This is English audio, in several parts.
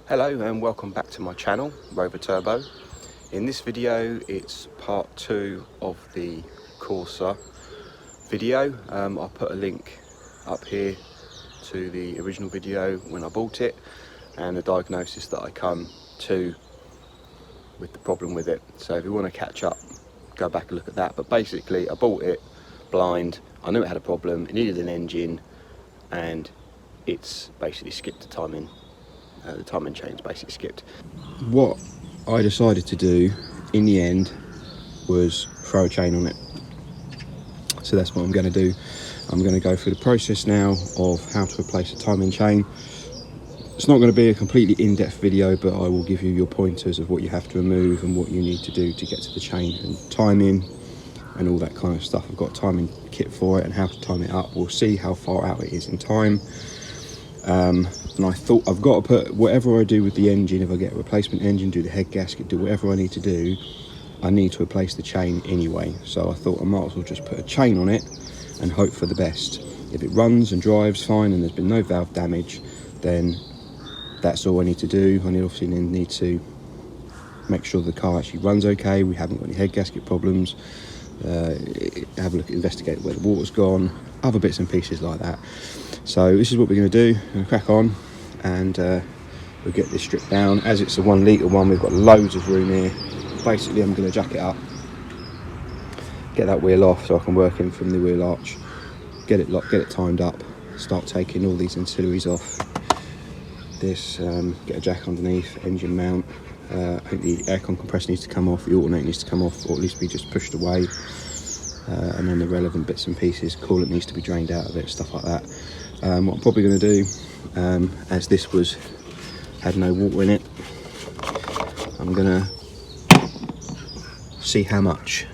Hello and welcome back to my channel, Rover Turbo. In this video it's part 2 of the Corsa video. I'll put a link up here to the original video when I bought it and the diagnosis that I come to with the problem with it. So if you want to catch up, go back and look at that. But basically I bought it blind, I knew it had a problem, it needed an engine, and it's basically skipped the timing. The timing chain's basically skipped. What I decided to do in the end was throw a chain on it. So that's what I'm going to do. I'm going to go through the process now of how to replace a timing chain. It's not going to be a completely in-depth video, but I will give you your pointers of what you have to remove and what you need to do to get to the chain and timing and all that kind of stuff. I've got a timing kit for it and how to time it up. We'll see how far out it is in time. And I thought I've got to put whatever I do with the engine, if I get a replacement engine, do the head gasket, do whatever I need to do, I need to replace the chain anyway. So I thought I might as well just put a chain on it and hope for the best. If it runs and drives fine and there's been no valve damage, then that's all I need to do. I obviously need to make sure the car actually runs okay, we haven't got any head gasket problems, have a look, investigate where the water's gone, other bits and pieces like that. So this is what we're going to do. I'm going to crack on and we'll get this stripped down. As it's a 1 litre one, we've got loads of room here. Basically I'm going to jack it up, get that wheel off so I can work in from the wheel arch, get it locked, get it timed up, start taking all these ancillaries off. This, get a jack underneath, engine mount. I think the aircon compressor needs to come off, the alternator needs to come off, or at least be just pushed away. And then the relevant bits and pieces, coolant needs to be drained out of it, stuff like that. What I'm probably going to do, as this had no water in it, I'm going to see how much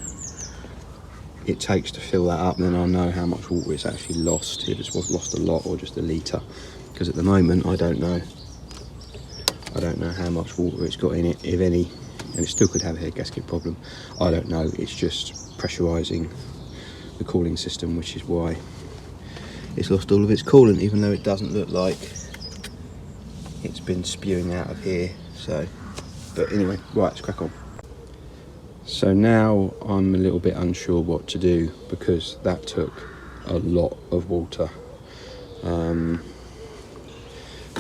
it takes to fill that up, and then I'll know how much water it's actually lost, if it's lost a lot or just a litre, because at the moment I don't know how much water it's got in it, if any, and it still could have a head gasket problem. I don't know, it's just pressurising the cooling system, which is why it's lost all of its coolant, even though it doesn't look like it's been spewing out of here. So, but anyway, right, let's crack on. So now I'm a little bit unsure what to do, because that took a lot of water. Not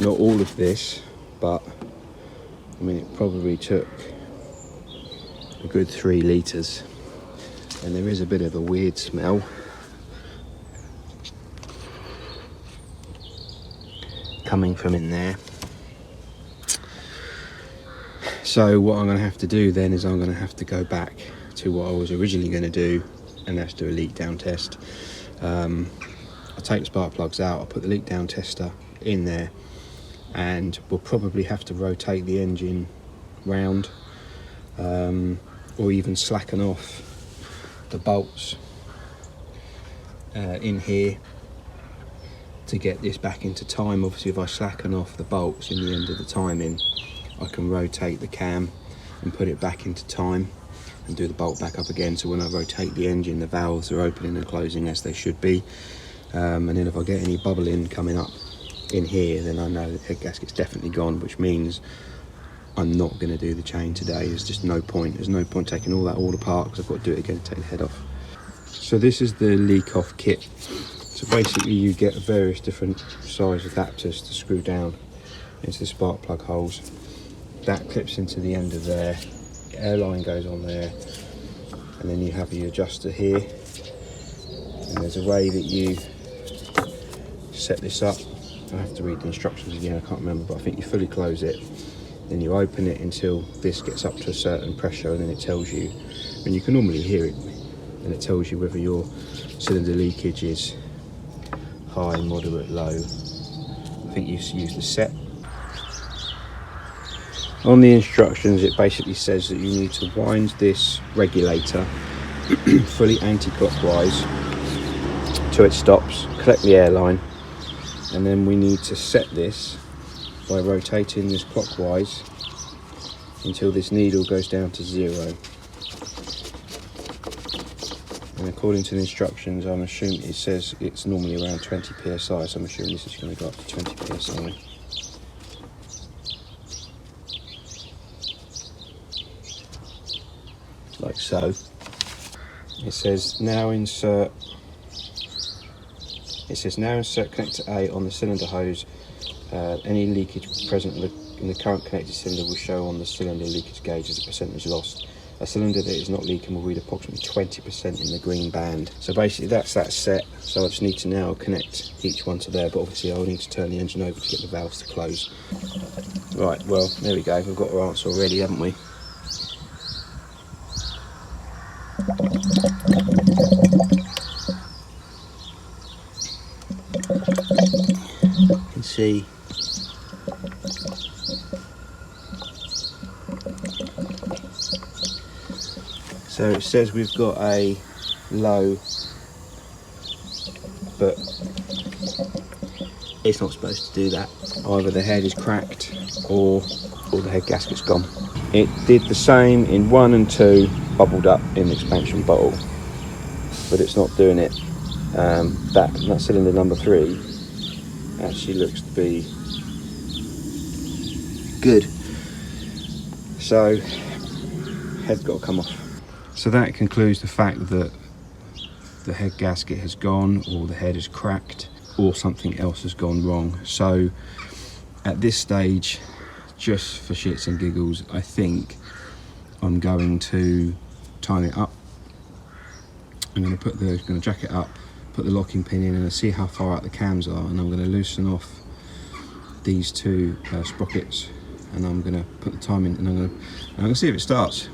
all of this, but I mean it probably took a good 3 litres, and there is a bit of a weird smell. Coming from in there. So what I'm going to have to do then is I'm going to have to go back to what I was originally going to do, and that's do a leak down test. I'll take the spark plugs out, I'll put the leak down tester in there, and we'll probably have to rotate the engine round, or even slacken off the bolts in here to get this back into time. Obviously if I slacken off the bolts in the end of the timing, I can rotate the cam and put it back into time and do the bolt back up again, so when I rotate the engine the valves are opening and closing as they should be. And then if I get any bubbling coming up in here, then I know the head gasket's definitely gone, which means I'm not going to do the chain today. There's just no point. There's no point taking all that all apart, because I've got to do it again to take the head off. So this is the leak off kit. So basically you get various different size adapters to screw down into the spark plug holes. That clips into the end of there, the airline goes on there, and then you have your adjuster here, and there's a way that you set this up. I have to read the instructions again, I can't remember, but I think you fully close it, then you open it until this gets up to a certain pressure, and then it tells you, and you can normally hear it, and it tells you whether your cylinder leakage is high, moderate, low. I think you use the set. On the instructions it basically says that you need to wind this regulator fully anti-clockwise till it stops, collect the airline, and then we need to set this by rotating this clockwise until this needle goes down to 0. And according to the instructions, I'm assuming it says it's normally around 20 psi, so I'm assuming this is going to go up to 20 psi. like so. It says now insert connector A on the cylinder hose. Any leakage present in the current connected cylinder will show on the cylinder leakage gauge as a percentage lost. A cylinder that is not leaking will read approximately 20% in the green band. So basically that's that set. So I just need to now connect each one to there, but obviously I'll need to turn the engine over to get the valves to close. Right, well, there we go. We've got our answer already, haven't we? You can see so it says we've got a low, but it's not supposed to do that. Either the head is cracked or the head gasket's gone. It did the same in 1 and 2, bubbled up in the expansion bottle, but it's not doing it. That cylinder number 3 actually looks to be good. So head's got to come off. So that concludes the fact that the head gasket has gone, or the head is cracked, or something else has gone wrong. So at this stage, just for shits and giggles, I think I'm going to tighten it up. I'm going to jack it up, put the locking pin in, and see how far out the cams are, and I'm going to loosen off these 2 sprockets, and I'm going to put the time in, and I'm going to see if it starts.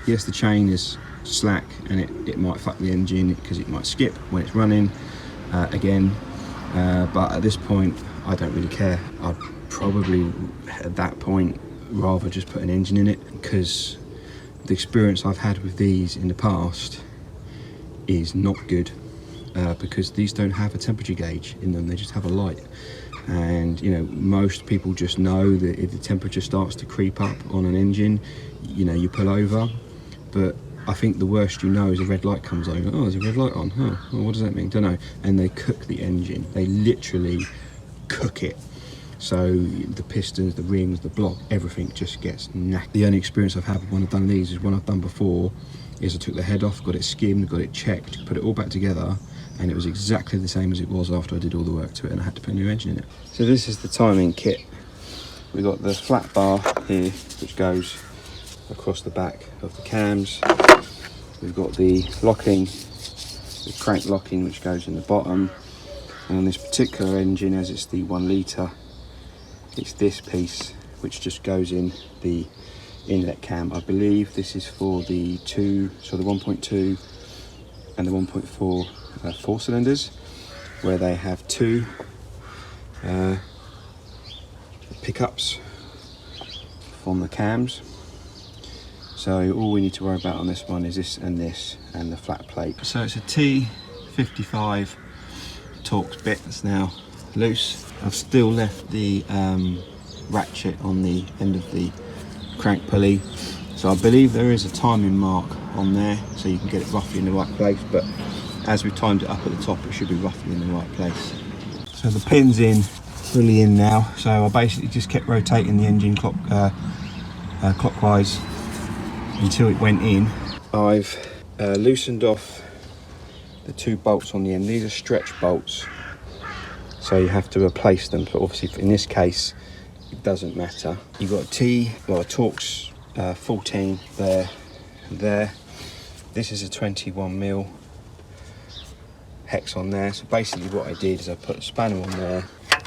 Yes, the chain is slack and it might fuck the engine because it might skip when it's running again, but at this point I don't really care. I'd probably at that point rather just put an engine in it, because the experience I've had with these in the past is not good, because these don't have a temperature gauge in them, they just have a light. And you know, most people just know that if the temperature starts to creep up on an engine, you know, you pull over. But I think the worst you know is a red light comes over. Oh, there's a red light on. Oh, well, what does that mean? Don't know. And they cook the engine. They literally cook it. So the pistons, the rings, the block, everything just gets knackered. The only experience I've had when I've done these is one I've done before is I took the head off, got it skimmed, got it checked, put it all back together, and it was exactly the same as it was after I did all the work to it, and I had to put a new engine in it. So this is the timing kit. We've got the flat bar here, which goes across the back of the cams. We've got the locking, the crank locking, which goes in the bottom. And on this particular engine, as it's the 1 litre, it's this piece which just goes in the inlet cam. I believe this is for the 1.2 and the 1.4 4 cylinders, where they have 2 pickups from the cams. So all we need to worry about on this one is this and the flat plate. So it's a T55 Torx bit that's now loose. I've still left the ratchet on the end of the crank pulley, so I believe there is a timing mark on there so you can get it roughly in the right place, but as we've timed it up at the top, it should be roughly in the right place. So the pin's fully in now, so I basically just kept rotating the engine clockwise until it went in. I've loosened off the 2 bolts on the end. These are stretch bolts, so you have to replace them, but obviously in this case it doesn't matter. You've got a Torx 14 there and there. This is a 21mm hex on there. So basically what I did is I put a spanner on there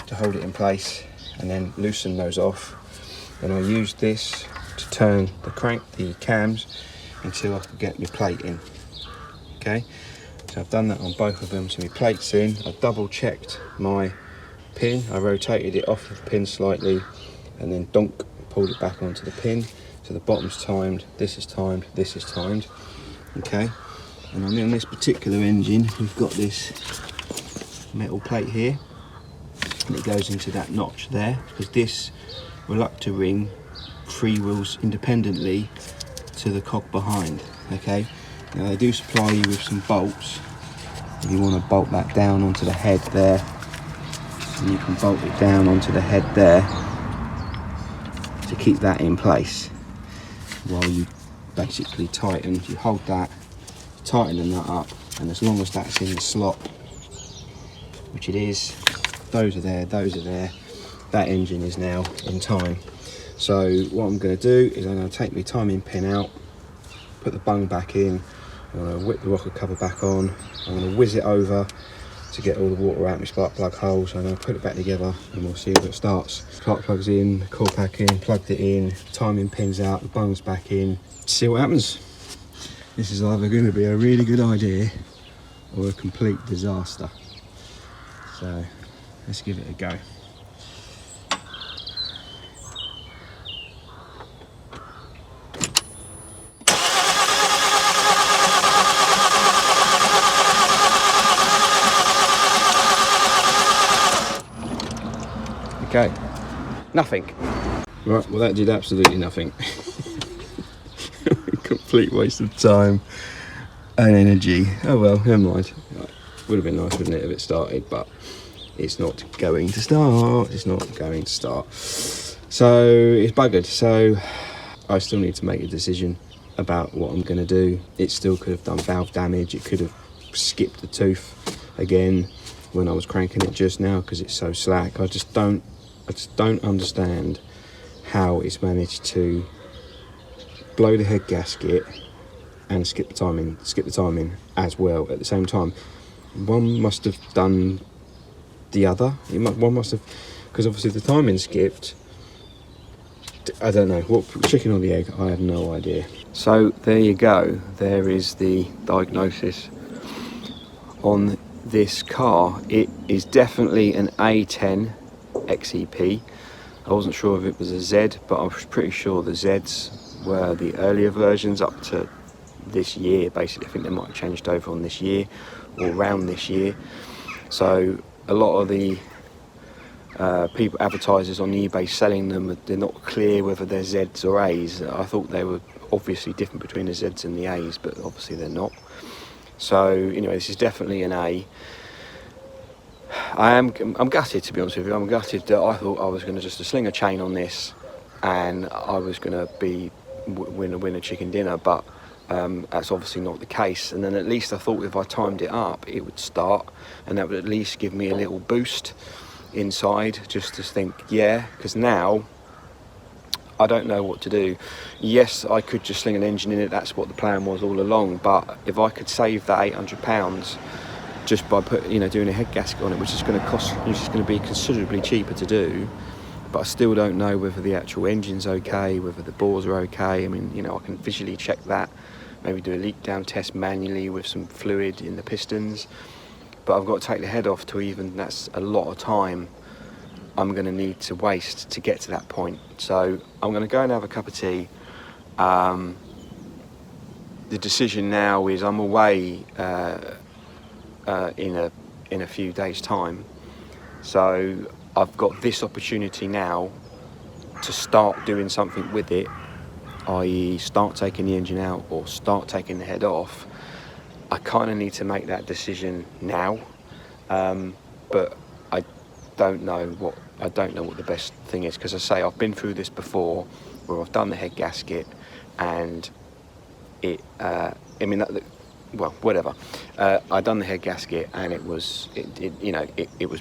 to hold it in place and then loosen those off. Then I used this to turn the cams until I could get my plate in. Okay, so I've done that on both of them, so my plate's in. I've double checked my pin, I rotated it off of the pin slightly and then pulled it back onto the pin. So the bottom's timed, this is timed, this is timed. Okay, and on this particular engine we've got this metal plate here, and it goes into that notch there, because this reluctor ring freewheels independently to the cog behind. Okay, now they do supply you with some bolts if you want to bolt that down onto the head there, and you can bolt it down onto the head there to keep that in place while you basically tightened. You hold that, tighten the nut up, and as long as that's in the slot, which it is, those are there, that engine is now in time. So what I'm going to do is I'm going to take my timing pin out, put the bung back in, I'm going to whip the rocker cover back on, I'm going to whiz it over to get all the water out my spark plug hole. So I'm going to put it back together and we'll see if it starts. Spark plugs in, core pack in, plugged it in, timing pins out, the bung's back in. See what happens. This is either going to be a really good idea or a complete disaster. So let's give it a go. Okay, nothing. Right, well that did absolutely nothing. Complete waste of time and energy. Oh well, never mind. Right. Would have been nice, wouldn't it, if it started, but it's not going to start. It's not going to start. So it's buggered. So I still need to make a decision about what I'm going to do. It still could have done valve damage. It could have skipped the tooth again when I was cranking it just now because it's so slack. I just don't understand how it's managed to blow the head gasket and skip the timing as well at the same time. One must have done the other. One must have, because obviously the timing skipped. I don't know what, chicken or the egg. I have no idea. So there you go. There is the diagnosis on this car. It is definitely an A10 XEP. I wasn't sure if it was a Z, but I was pretty sure the Zs were the earlier versions up to this year. Basically, I think they might have changed over on this year or around this year. So a lot of the people, advertisers on eBay selling them, they're not clear whether they're Zs or As. I thought they were obviously different between the Zs and the As, but obviously they're not. So anyway, this is definitely an A. I'm gutted, to be honest with you. I'm gutted that I thought I was going to just sling a chain on this and I was going to be win a chicken dinner, but that's obviously not the case. And then at least I thought if I timed it up, it would start, and that would at least give me a little boost inside, just to think, yeah, because now I don't know what to do. Yes, I could just sling an engine in it. That's what the plan was all along. But if I could save that £800 just by doing a head gasket on it, which is going to be considerably cheaper to do, but I still don't know whether the actual engine's okay, whether the bores are okay. I mean, I can visually check that, maybe do a leak down test manually with some fluid in the pistons, but I've got to take the head off that's a lot of time I'm going to need to waste to get to that point. So I'm going to go and have a cup of tea. The decision now is I'm away in a few days' time, so I've got this opportunity now to start doing something with it, i.e. start taking the engine out or start taking the head off. I kind of need to make that decision now, but I don't know what the best thing is, because I say I've been through this before where I've done the head gasket and whatever. I'd done the head gasket and it was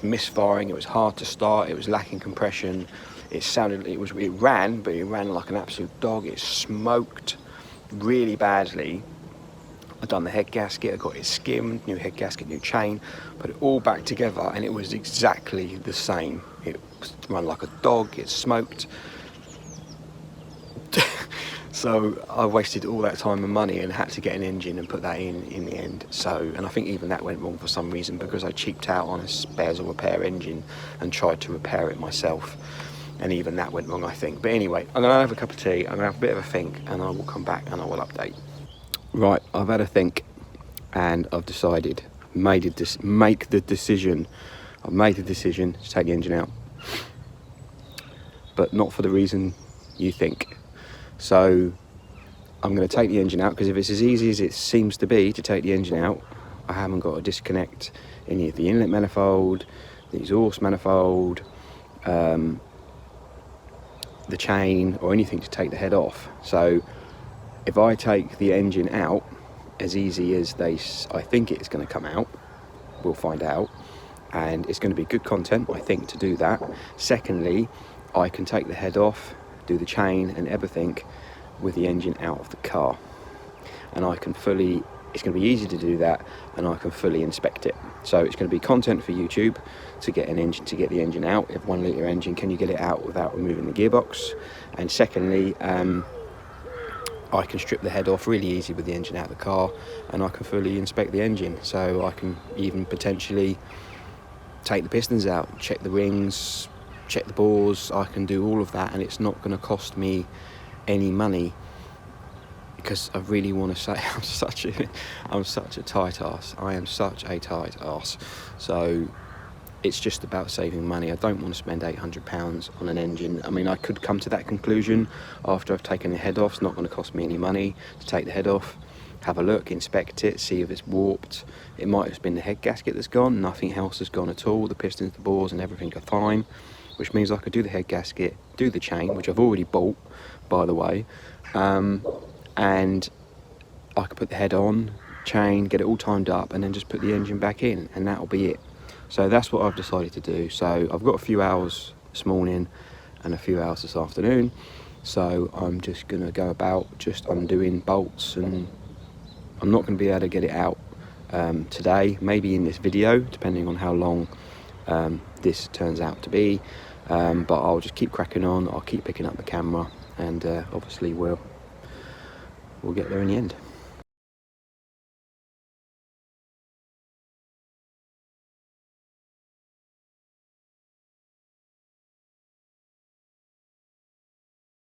misfiring. It was hard to start. It was lacking compression. It ran like an absolute dog. It smoked really badly. I'd done the head gasket. I got it skimmed, new head gasket, new chain, put it all back together, and it was exactly the same. It ran like a dog. It smoked. So I wasted all that time and money and had to get an engine and put that in the end. So, and I think even that went wrong for some reason, because I cheaped out on a spares or repair engine and tried to repair it myself, and even that went wrong, I think. But anyway, I'm going to have a cup of tea, I'm going to have a bit of a think, and I will come back and I will update. Right, I've had a think and I've decided, I've made the decision to take the engine out, but not for the reason you think. So I'm going to take the engine out, because if it's as easy as it seems to be to take the engine out, I haven't got to disconnect any of the inlet manifold, the exhaust manifold, the chain or anything to take the head off. So if I take the engine out as easy as I think it's going to come out, we'll find out, and it's going to be good content, I think, to do that. Secondly, I can take the head off, do the chain and everything with the engine out of the car, and it's going to be easy to do that, and I can fully inspect it. So it's going to be content for YouTube to get the engine out. If 1 litre engine, can you get it out without removing the gearbox? And secondly, I can strip the head off really easy with the engine out of the car, and I can fully inspect the engine. So I can even potentially take the pistons out, check the rings, check the bores. I can do all of that, and it's not going to cost me any money, because I really want to say I'm such a tight ass. I am such a tight ass. So it's just about saving money. I don't want to spend £800 on an engine. I mean, I could come to that conclusion after I've taken the head off. It's not going to cost me any money to take the head off, have a look, inspect it, see if it's warped. It might have been the head gasket that's gone, nothing else has gone at all. The pistons, the bores and everything are fine, which means I could do the head gasket, do the chain, which I've already bought, by the way, and I could put the head on, chain, get it all timed up, and then just put the engine back in, and that'll be it. So that's what I've decided to do. So I've got a few hours this morning and a few hours this afternoon, so I'm just going to go about just undoing bolts, and I'm not going to be able to get it out today, maybe in this video, depending on how long this turns out to be, but I'll just keep cracking on. I'll keep picking up the camera, and obviously we'll get there in the end.